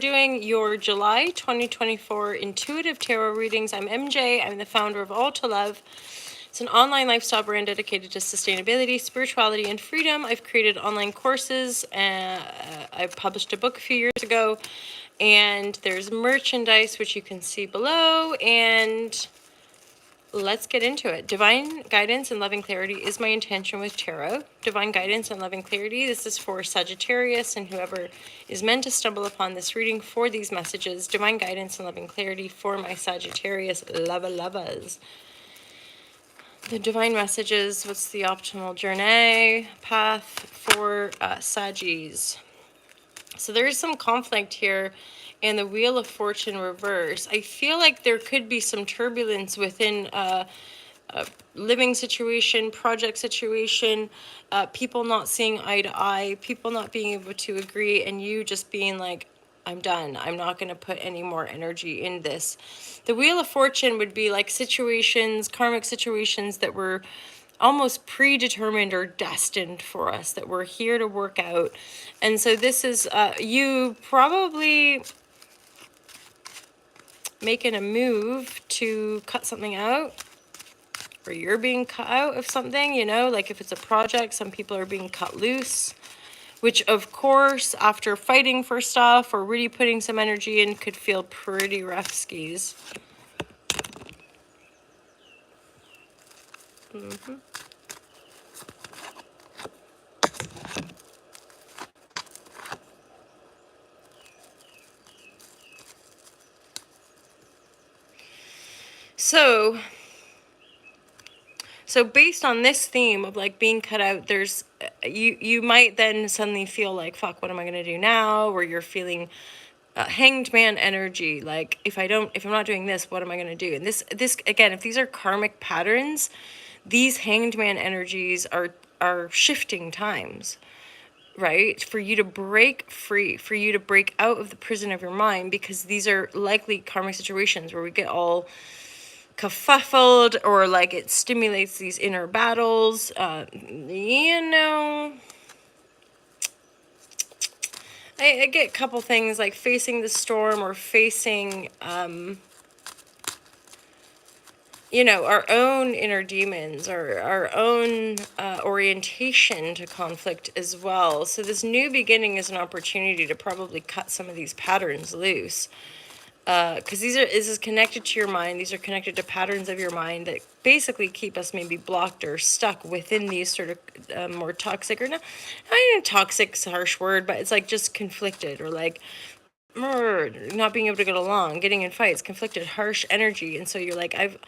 doing your July 2024 intuitive tarot readings. I'm MJ. I'm the founder of All to Love. It's an online lifestyle brand dedicated to sustainability, spirituality, and freedom. I've created online courses. I published a book a few years ago, and there's merchandise, which you can see below. And let's get into it. Divine guidance and loving clarity is my intention with tarot. Divine guidance and loving clarity. This is for Sagittarius and whoever is meant to stumble upon this reading for these messages. Divine guidance and loving clarity for my Sagittarius lovers. The divine messages. What's the optimal journey path for Saggis? So there is some conflict here. And the Wheel of Fortune reverse. I feel like there could be some turbulence within a living situation, project situation, people not seeing eye to eye, people not being able to agree, and you just being like, I'm done. I'm not going to put any more energy in this. The Wheel of Fortune would be like situations, karmic situations that were almost predetermined or destined for us, that we're here to work out. And so this is you probably making a move to cut something out, or you're being cut out of something, you know, like if it's a project, some people are being cut loose, which of course, after fighting for stuff or really putting some energy in, could feel pretty rough skis. So based on this theme of like being cut out, there's you might then suddenly feel like, fuck, what am I gonna do now? Or you're feeling hanged man energy, like if I'm not doing this, what am I gonna do? And this again, if these are karmic patterns, these hanged man energies are shifting times, right? For you to break free, for you to break out of the prison of your mind, because these are likely karmic situations where we get all kerfuffled, or like it stimulates these inner battles. You know, I get a couple things like facing the storm, or facing you know, our own inner demons, or our own orientation to conflict as well. So this new beginning is an opportunity to probably cut some of these patterns loose. Because this is connected to your mind. These are connected to patterns of your mind that basically keep us maybe blocked or stuck within these sort of more toxic, or not even toxic is a harsh word, but it's like just conflicted, or like not being able to get along, getting in fights, conflicted, harsh energy. And so you're like,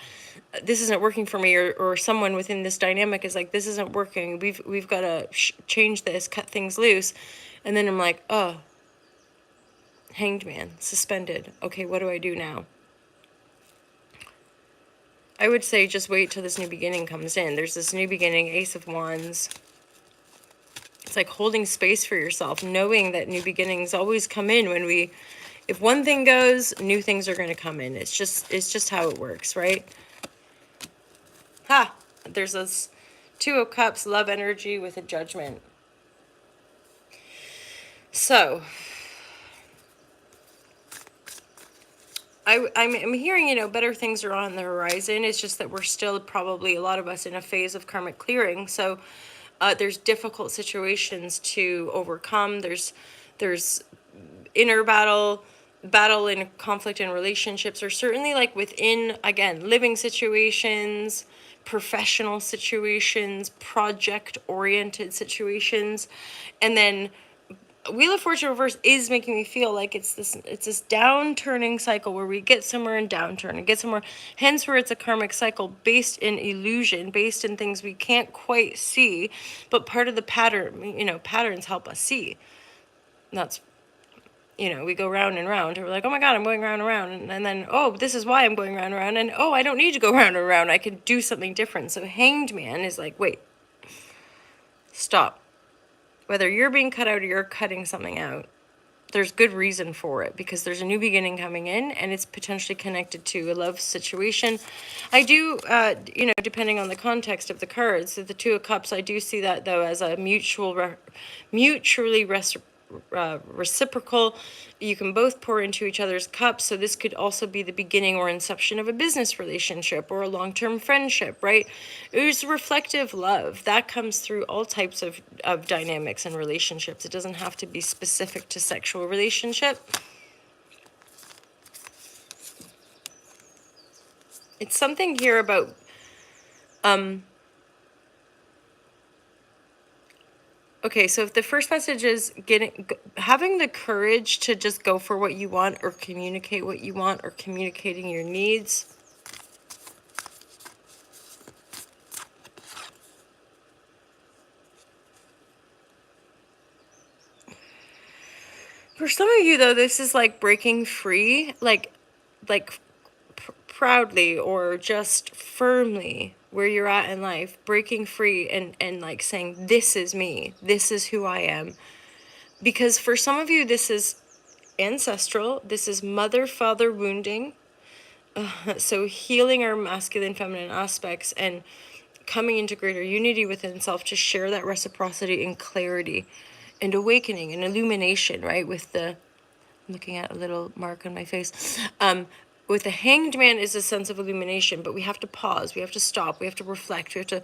this isn't working for me, or someone within this dynamic is like, this isn't working. We've got to change this, cut things loose. And then I'm like, oh, hanged man, suspended. Okay, what do I do now? I would say just wait till this new beginning comes in. There's this new beginning, Ace of Wands. It's like holding space for yourself, knowing that new beginnings always come in when if one thing goes, new things are going to come in. It's just how it works, right? There's this Two of Cups, love energy with a Judgment. So I'm hearing, you know, better things are on the horizon. It's just that we're still probably, a lot of us, in a phase of karmic clearing. So there's difficult situations to overcome. There's inner battle in conflict in relationships, or certainly like within, again, living situations, professional situations, project-oriented situations. And then Wheel of Fortune reverse is making me feel like it's this downturning cycle where we get somewhere in downturn and get somewhere, hence where it's a karmic cycle based in illusion, based in things we can't quite see, but part of the pattern, you know, patterns help us see. And that's, you know, we go round and round, and we're like, oh my God, I'm going round and round, and then, oh, this is why I'm going round and round, and oh, I don't need to go round and round, I can do something different. So Hanged Man is like, wait, stop. Whether you're being cut out or you're cutting something out, there's good reason for it, because there's a new beginning coming in, and it's potentially connected to a love situation. I do, you know, depending on the context of the cards, so the Two of Cups, I do see that though as a mutually reciprocal. You can both pour into each other's cups. So this could also be the beginning or inception of a business relationship or a long-term friendship, right? There's reflective love that comes through all types of dynamics and relationships. It doesn't have to be specific to sexual relationship. It's something here about okay, so if the first message is having the courage to just go for what you want or communicate what you want or communicating your needs. For some of you though, this is like breaking free, like proudly or just firmly where you're at in life, breaking free and like saying, this is me, this is who I am. Because for some of you, this is ancestral, this is mother father wounding. So healing our masculine feminine aspects and coming into greater unity within self to share that reciprocity and clarity and awakening and illumination, right? With the, I'm looking at a little mark on my face. With the Hanged Man is a sense of illumination, but we have to pause, we have to stop, we have to reflect, we have to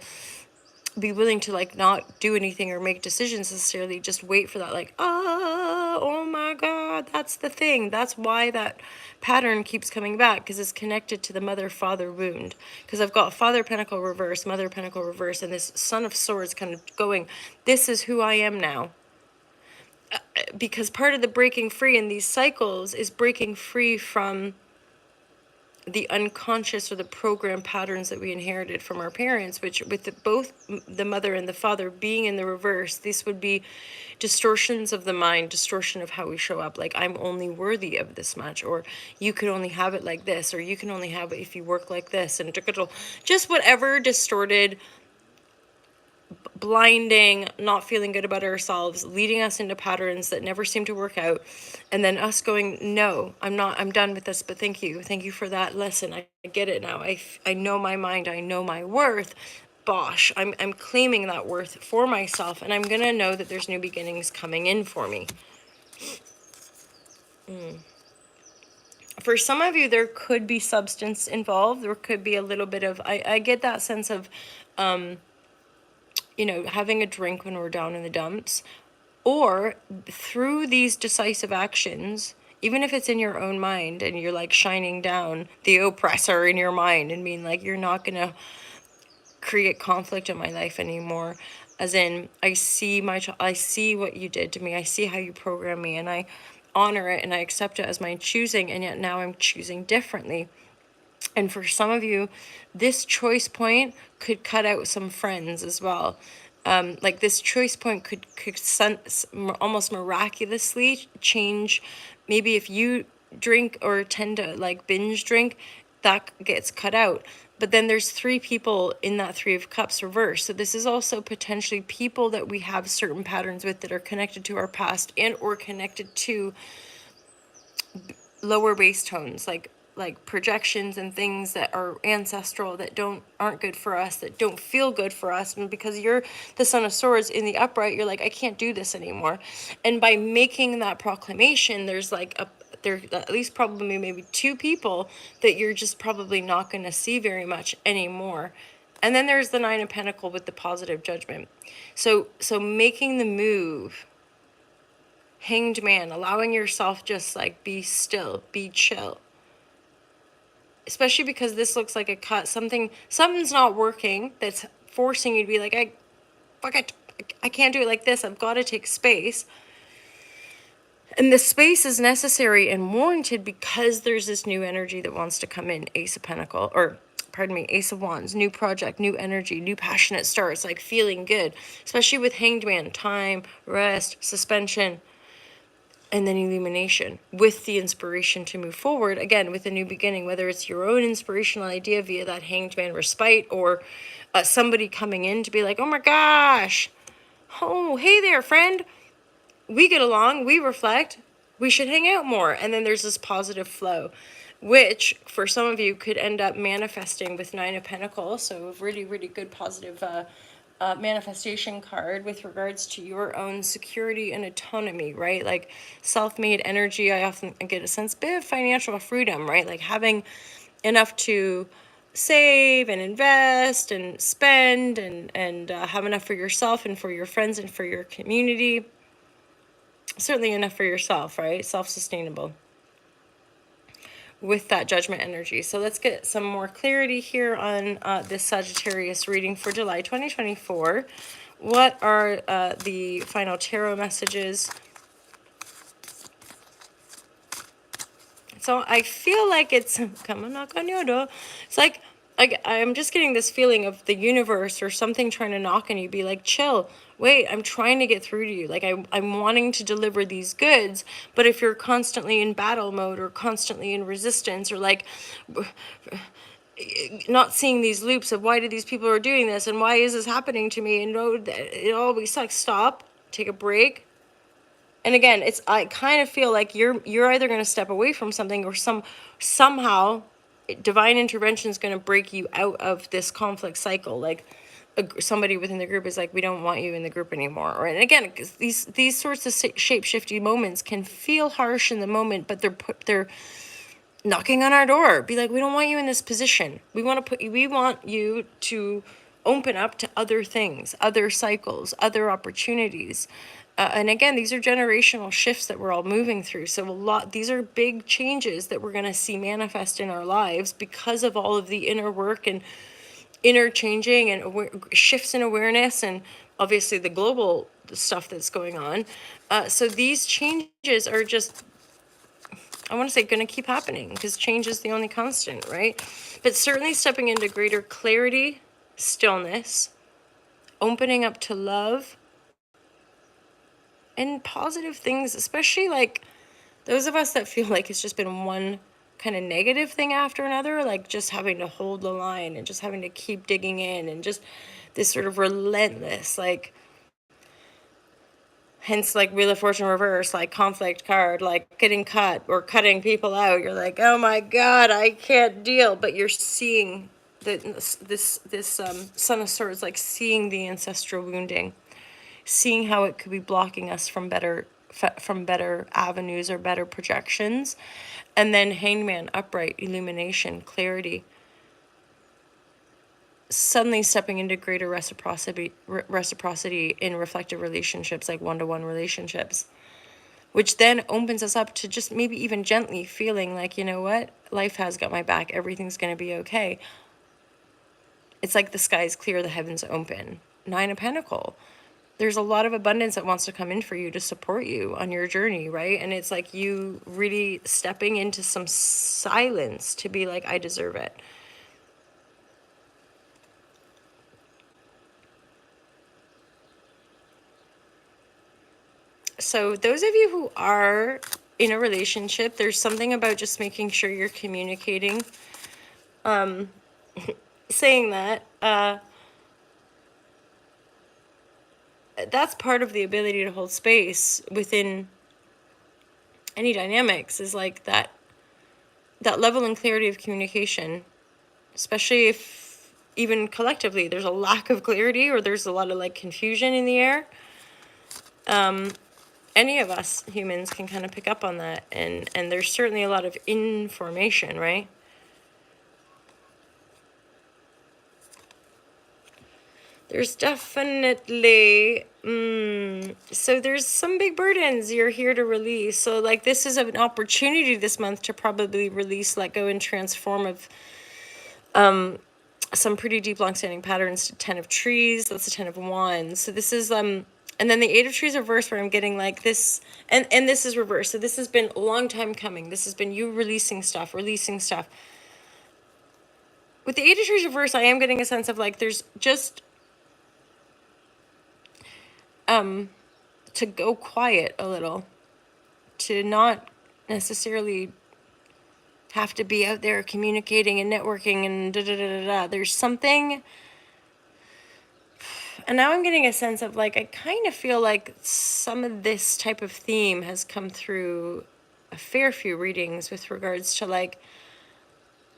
be willing to like not do anything or make decisions necessarily, just wait for that like, oh my God, that's the thing. That's why that pattern keeps coming back, because it's connected to the mother-father wound. Because I've got Father Pentacle reverse, Mother Pentacle reverse, and this Son of Swords kind of going, this is who I am now. Because part of the breaking free in these cycles is breaking free from the unconscious or the program patterns that we inherited from our parents, which with both the mother and the father being in the reverse, this would be distortions of the mind, distortion of how we show up. Like, I'm only worthy of this much, or you can only have it like this, or you can only have it if you work like this, and just whatever distorted, blinding, not feeling good about ourselves, leading us into patterns that never seem to work out, and then us going, no, I'm done with this, but thank you for that lesson. I get it now. I know my mind, I know my worth. Bosh, I'm claiming that worth for myself, and I'm gonna know that there's new beginnings coming in for me. For some of you, there could be substance involved. There could be a little bit of, I get that sense of, having a drink when we're down in the dumps, or through these decisive actions, even if it's in your own mind and you're like shining down the oppressor in your mind and being like, you're not gonna create conflict in my life anymore, as in, I see I see what you did to me, I see how you programmed me, and I honor it and I accept it as my choosing, and yet now I'm choosing differently. And for some of you, this choice point could cut out some friends as well. Like this choice point could almost miraculously change. Maybe if you drink or tend to like binge drink, that gets cut out. But then there's 3 people in that 3 of Cups reverse. So this is also potentially people that we have certain patterns with that are connected to our past and or connected to lower bass tones, like projections and things that are ancestral, that aren't good for us, that don't feel good for us. And because you're the Son of Swords in the upright, you're like, I can't do this anymore. And by making that proclamation, there's like there at least probably maybe 2 people that you're just probably not going to see very much anymore. And then there's the 9 of Pentacles with the positive judgment. So making the move, Hanged Man, allowing yourself just like be still, be chill. Especially because this looks like a cut. Something's not working that's forcing you to be like, I can't do it like this. I've got to take space. And the space is necessary and warranted because there's this new energy that wants to come in. Ace of Pentacles, or pardon me, Ace of Wands, new project, new energy, new passionate starts, like feeling good. Especially with Hanged Man, time, rest, suspension, and then illumination with the inspiration to move forward again with a new beginning, whether it's your own inspirational idea via that Hanged Man respite, or somebody coming in to be like, oh my gosh, oh hey there friend, we get along, we reflect, we should hang out more. And then there's this positive flow, which for some of you could end up manifesting with 9 of Pentacles. So really, really good positive manifestation card with regards to your own security and autonomy, right? Like self-made energy, I often get a sense of financial freedom, right? Like having enough to save and invest and spend and have enough for yourself and for your friends and for your community. Certainly enough for yourself, right? Self-sustainable with that judgment energy. So let's get some more clarity here on this Sagittarius reading for July 2024. What are the final tarot messages? So I feel like it's come and knock on your door. It's like I'm just getting this feeling of the universe or something trying to knock on you, be like, chill, wait, I'm trying to get through to you. Like I'm wanting to deliver these goods, but if you're constantly in battle mode or constantly in resistance or like not seeing these loops of why do these people are doing this and why is this happening to me and no, it always sucks. Stop, take a break. And again, I kind of feel like you're either going to step away from something or somehow divine intervention is going to break you out of this conflict cycle. Like somebody within the group is like, we don't want you in the group anymore. Right? And again, these sorts of shape-shifty moments can feel harsh in the moment, but they're knocking on our door. Be like, we don't want you in this position. We want you to open up to other things, other cycles, other opportunities. And again, these are generational shifts that we're all moving through. So these are big changes that we're going to see manifest in our lives because of all of the inner work and inner changing and shifts in awareness and obviously the global stuff that's going on. So these changes are just, I want to say, going to keep happening because change is the only constant, right? But certainly stepping into greater clarity, stillness, opening up to love, and positive things, especially like those of us that feel like it's just been one kind of negative thing after another, like just having to hold the line and just having to keep digging in and just this sort of relentless, like, hence like Wheel of Fortune reverse, like conflict card, like getting cut or cutting people out. You're like, oh my God, I can't deal. But you're seeing this Son of Swords, like seeing the ancestral wounding, seeing how it could be blocking us from better avenues or better projections. And then Hangman, upright, illumination, clarity, suddenly stepping into greater reciprocity in reflective relationships, like one-to-one relationships, which then opens us up to just maybe even gently feeling like, you know what, life has got my back, everything's going to be okay. It's like the sky's clear, the heavens open. Nine of Pentacles. There's a lot of abundance that wants to come in for you to support you on your journey, right? And it's like you really stepping into some silence to be like, I deserve it. So those of you who are in a relationship, there's something about just making sure you're communicating. Saying that, that's part of the ability to hold space within any dynamics, is like that level and clarity of communication, especially if even collectively there's a lack of clarity or there's a lot of like confusion in the air. Any of us humans can kind of pick up on that, and there's certainly a lot of information, right? There's definitely, so there's some big burdens you're here to release. So like this is an opportunity this month to probably release, let go, and transform of some pretty deep, long-standing patterns. 10 of Trees, that's the 10 of Wands. So this is, and then the 8 of Trees reverse, where I'm getting like this, and this is reverse. So this has been a long time coming. This has been you releasing stuff. With the 8 of Trees reverse, I am getting a sense of like there's just, to go quiet a little, to not necessarily have to be out there communicating and networking and da-da-da-da-da. There's something, and now I'm getting a sense of like, I kind of feel like some of this type of theme has come through a fair few readings with regards to like,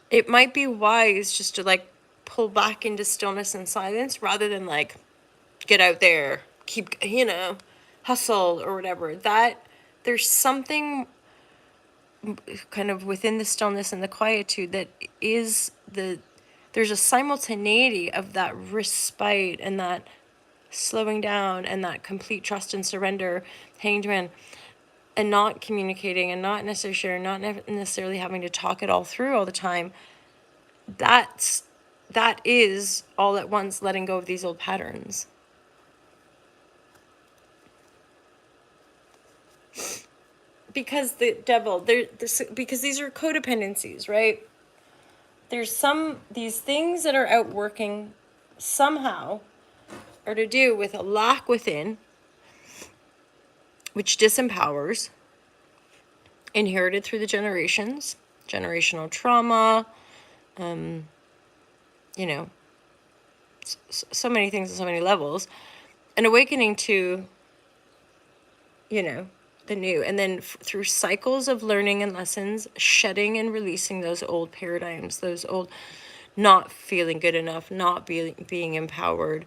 it might be wise just to like pull back into stillness and silence rather than like get out there, keep, hustle or whatever. That there's something kind of within the stillness and the quietude that is there's a simultaneity of that respite and that slowing down and that complete trust and surrender, hanged man, and not communicating and not necessarily sharing, not necessarily having to talk it all through all the time. That is all at once letting go of these old patterns. Because the devil, because these are codependencies, right? There's these things that are out working somehow are to do with a lack within, which disempowers, inherited through the generations, generational trauma, so many things on so many levels, an awakening to, the new, and then through cycles of learning and lessons, shedding and releasing those old paradigms, those old not feeling good enough, not being empowered,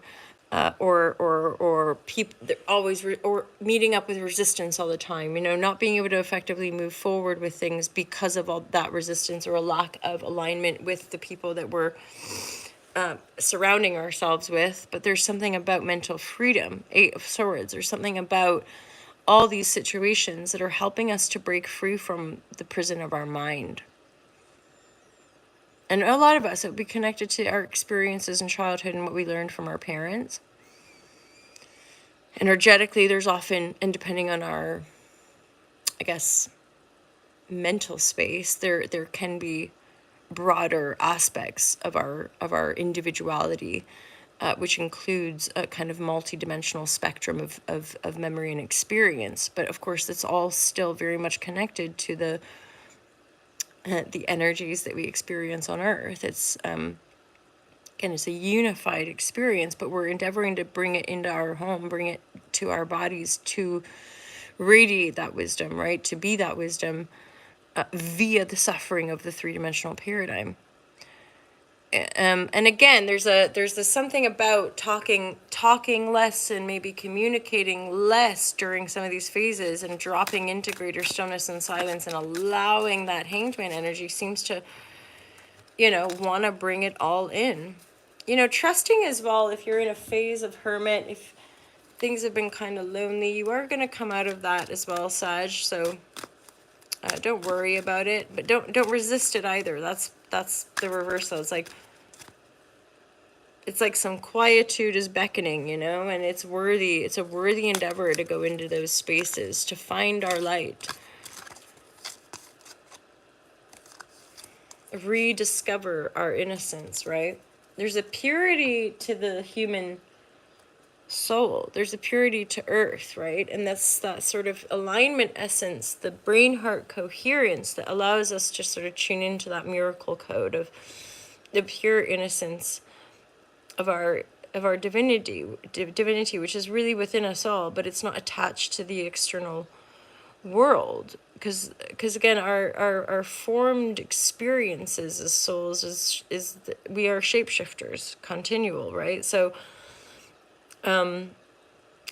or people always or meeting up with resistance all the time, not being able to effectively move forward with things because of all that resistance or a lack of alignment with the people that we're surrounding ourselves with. But there's something about mental freedom, 8 of Swords, there's something about all these situations that are helping us to break free from the prison of our mind. And a lot of us, it would be connected to our experiences in childhood and what we learned from our parents. Energetically, there's often, and depending on our, I guess, mental space, there can be broader aspects of our individuality, which includes a kind of multi-dimensional spectrum of memory and experience. But of course, that's all still very much connected to the energies that we experience on Earth. It's again, it's a unified experience, but we're endeavoring to bring it into our home, bring it to our bodies, to radiate that wisdom, right? To be that wisdom via the suffering of the three-dimensional paradigm. And again, there's this something about talking less and maybe communicating less during some of these phases, and dropping into greater stillness and silence and allowing that hanged man energy seems to, want to bring it all in. Trusting as well, if you're in a phase of hermit, if things have been kind of lonely, you are going to come out of that as well, Sag. So don't worry about it, but don't resist it either. That's the reversal. It's like some quietude is beckoning, and it's worthy. It's a worthy endeavor to go into those spaces, to find our light, rediscover our innocence, right? There's a purity to the human soul. There's a purity to earth, right? And that's that sort of alignment essence, the brain heart coherence that allows us to sort of tune into that miracle code of the pure innocence of our divinity, which is really within us all, but it's not attached to the external world. Because again, our formed experiences as souls is we are shapeshifters, continual, right? So and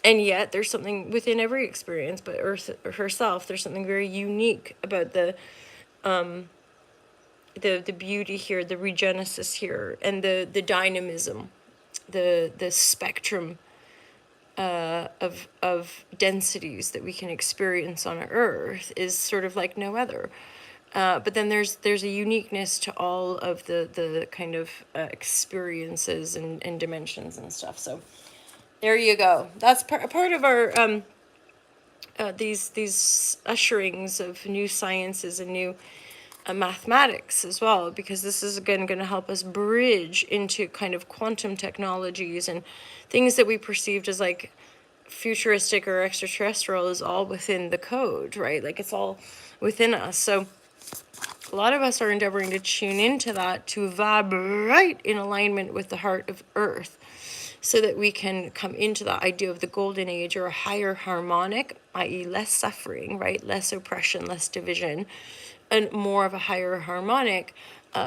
yet there's something within every experience, but Earth herself, there's something very unique about the beauty here, the regenesis here, and the dynamism, the spectrum of densities that we can experience on Earth is sort of like no other. But then there's a uniqueness to all of the kind of experiences and dimensions and stuff. So there you go. That's part of our these usherings of new sciences and new mathematics as well, because this is again going to help us bridge into kind of quantum technologies and things that we perceived as like futuristic or extraterrestrial is all within the code, right? Like it's all within us. So a lot of us are endeavoring to tune into that, to vibrate in alignment with the heart of Earth, so that we can come into that idea of the golden age, or a higher harmonic, i.e. less suffering, right? Less oppression, less division, more of a higher harmonic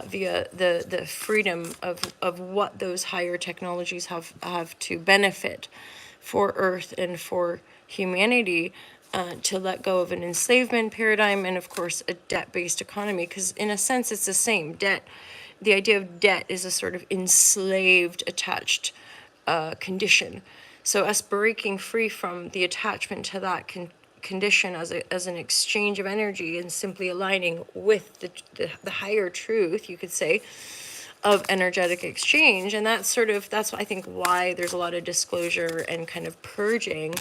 via the freedom of what those higher technologies have to benefit for Earth and for humanity, to let go of an enslavement paradigm and, of course, a debt-based economy. Because in a sense, it's the same. The idea of debt is a sort of enslaved, attached condition. So us breaking free from the attachment to that condition as an exchange of energy and simply aligning with the higher truth, you could say, of energetic exchange. And that's I think why there's a lot of disclosure and kind of purging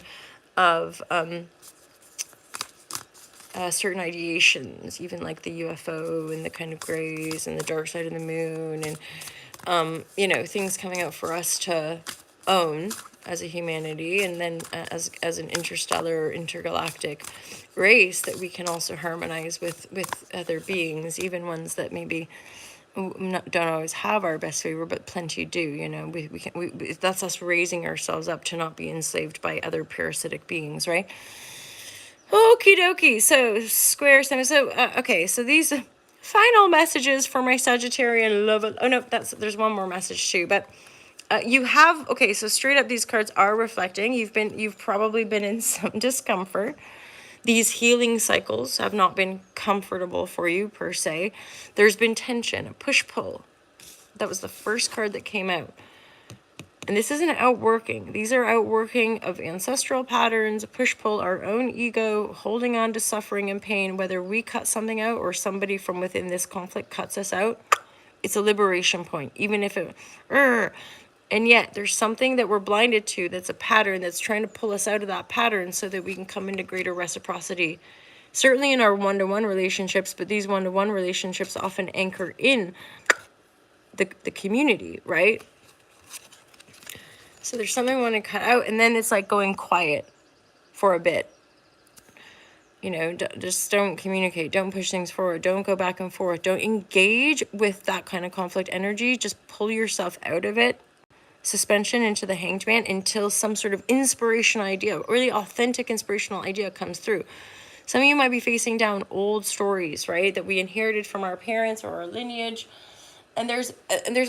of certain ideations, even like the UFO and the kind of grays and the dark side of the moon, and things coming out for us to own as a humanity, and then as an intergalactic race, that we can also harmonize with other beings, even ones that maybe don't always have our best favor, but plenty do. That's us raising ourselves up to not be enslaved by other parasitic beings, right? Okie dokie. So square semi. So okay. So these final messages for my Sagittarian love. Oh no, there's one more message too. But you have, okay. So straight up, these cards are reflecting. You've probably been in some discomfort. These healing cycles have not been comfortable for you per se. There's been tension, a push-pull. That was the first card that came out. And this isn't outworking. These are outworking of ancestral patterns, push-pull, our own ego, holding on to suffering and pain, whether we cut something out or somebody from within this conflict cuts us out. It's a liberation point, even if it... And yet there's something that we're blinded to that's a pattern that's trying to pull us out of that pattern so that we can come into greater reciprocity. Certainly in our one-to-one relationships, but these one-to-one relationships often anchor in the community, right? So there's something we want to cut out, and then it's like going quiet for a bit. Just don't communicate. Don't push things forward. Don't go back and forth. Don't engage with that kind of conflict energy. Just pull yourself out of it. Suspension into the Hanged Man until some sort of inspirational idea, really authentic inspirational idea comes through. Some of you might be facing down old stories, right, that we inherited from our parents or our lineage. And there's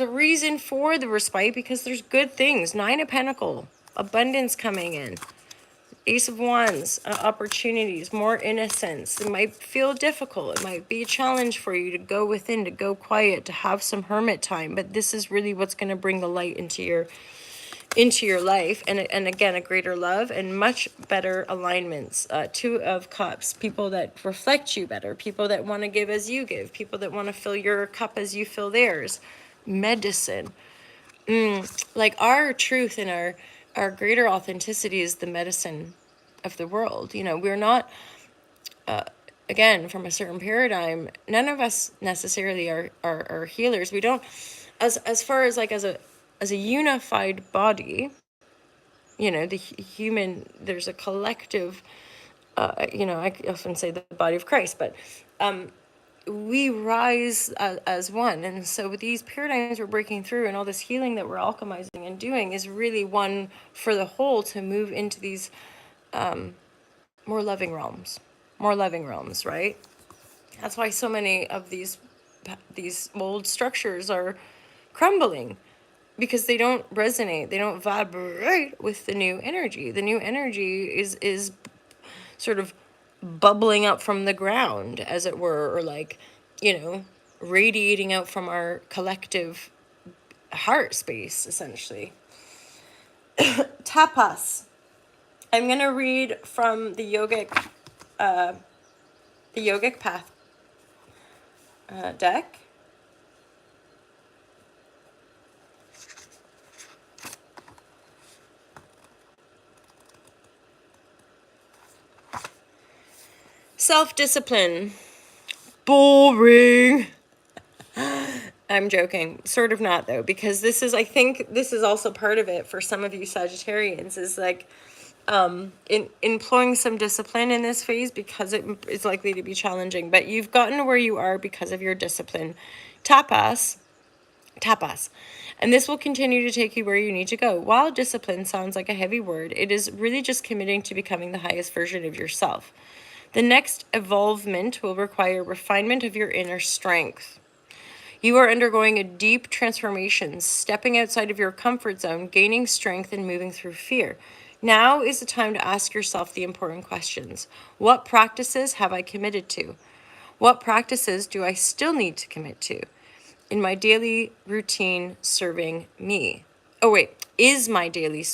a reason for the respite, because there's good things. 9 of Pentacles, abundance coming in. Ace of Wands, opportunities, more innocence. It might feel difficult. It might be a challenge for you to go within, to go quiet, to have some hermit time. But this is really what's going to bring the light into your life. And again, a greater love and much better alignments. 2 of Cups, people that reflect you better, people that want to give as you give, people that want to fill your cup as you fill theirs. Medicine. Like our truth and our greater authenticity is the medicine of the world. We're not, again, from a certain paradigm, none of us necessarily are healers. We don't, as far as like as a unified body, the human, there's a collective, I often say the body of Christ, but we rise as one. And so with these paradigms we're breaking through and all this healing that we're alchemizing and doing is really one for the whole to move into these more loving realms, right? That's why so many of these old structures are crumbling, because they don't resonate, they don't vibrate with the new energy. The new energy is sort of bubbling up from the ground, as it were, or like, radiating out from our collective heart space, essentially. Tapas. I'm going to read from the yogic path deck. Self-discipline. Boring. I'm joking. Sort of not, though, because I think this is also part of it for some of you Sagittarians, is like employing some discipline in this phase, because it is likely to be challenging. But you've gotten where you are because of your discipline. Tapas. And this will continue to take you where you need to go. While discipline sounds like a heavy word, it is really just committing to becoming the highest version of yourself. The next evolvement will require refinement of your inner strength. You are undergoing a deep transformation, stepping outside of your comfort zone, gaining strength, and moving through fear. Now is the time to ask yourself the important questions. What practices have I committed to? What practices do I still need to commit to? In my daily routine serving me? Oh, wait, is my daily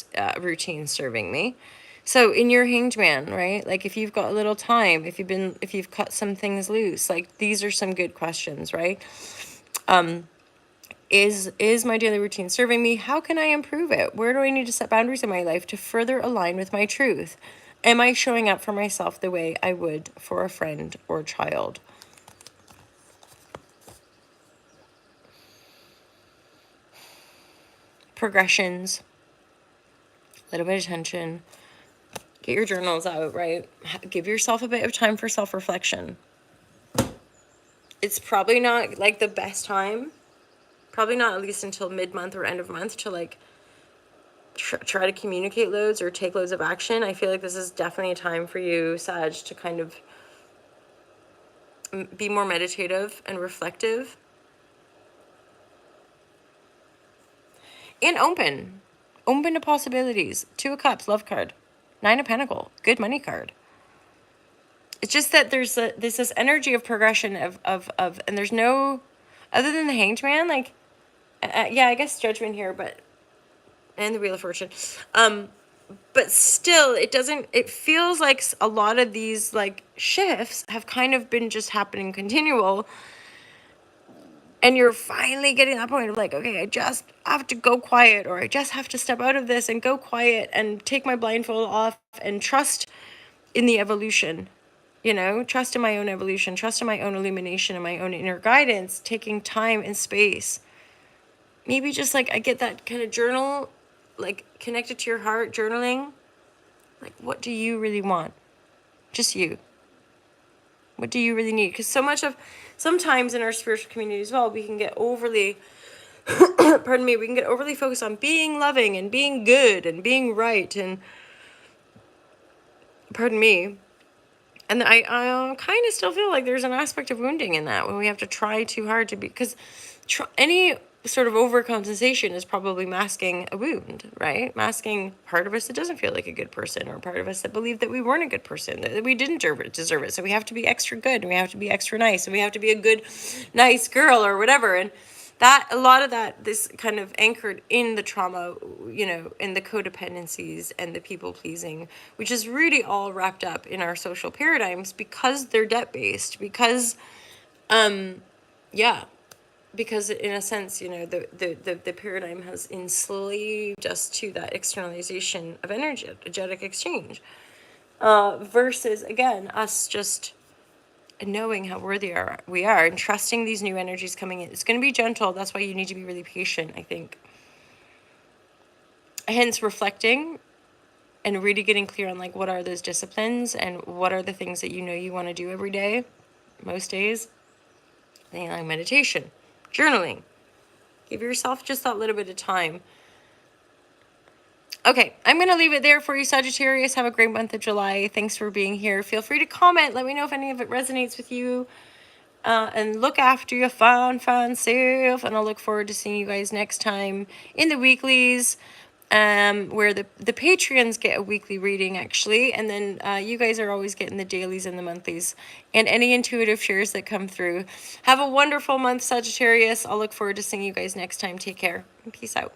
routine serving me? So in your hanged man, right? Like if you've got a little time, if you've cut some things loose, like these are some good questions, right? Is my daily routine serving me? How can I improve it? Where do I need to set boundaries in my life to further align with my truth? Am I showing up for myself the way I would for a friend or child? Progressions, a little bit of attention. Get your journals out, right? Give yourself a bit of time for self-reflection. It's probably not like the best time, probably not at least until mid-month or end of month, to like try to communicate loads or take loads of action. I feel like this is definitely a time for you, Sag, to kind of be more meditative and reflective and open to possibilities. 2 of Cups, love card. 9 of Pentacles, good money card. It's just that there's this energy of progression of and there's no, other than the Hanged Man, like, yeah, I guess Judgment here, but, and the Wheel of Fortune. But still, it feels like a lot of these like shifts have kind of been just happening continual. And you're finally getting that point of like, okay, I just have to go quiet, or I just have to step out of this and go quiet and take my blindfold off and trust in the evolution, trust in my own evolution, trust in my own illumination and my own inner guidance, taking time and space. Maybe just like I get that kind of journal, like connected to your heart, journaling. Like, what do you really want? Just you. What do you really need? Because sometimes in our spiritual community as well, we can get overly, we can get overly focused on being loving and being good and being right and, and I kind of still feel like there's an aspect of wounding in that when we have to try too hard to be, because any sort of overcompensation is probably masking a wound, right? Masking part of us that doesn't feel like a good person, or part of us that believed that we weren't a good person, that we didn't deserve it. So we have to be extra good, and we have to be extra nice, and we have to be a good, nice girl or whatever. And that, a lot of that, this kind of anchored in the trauma, in the codependencies and the people pleasing, which is really all wrapped up in our social paradigms because they're debt-based, because, because in a sense, the paradigm has enslaved us to that externalization of energetic exchange, versus, again, us just knowing how worthy we are and trusting these new energies coming in. It's going to be gentle. That's why you need to be really patient, I think. Hence, reflecting and really getting clear on like what are those disciplines and what are the things that you want to do every day, most days. Like meditation, journaling. Give yourself just that little bit of time. Okay, I'm going to leave it there for you, Sagittarius. Have a great month of July. Thanks for being here. Feel free to comment. Let me know if any of it resonates with you. And look after your fun self. And I'll look forward to seeing you guys next time in the weeklies, where the Patreons get a weekly reading, actually. And then you guys are always getting the dailies and the monthlies and any intuitive shares that come through. Have a wonderful month, Sagittarius. I'll look forward to seeing you guys next time. Take care and peace out.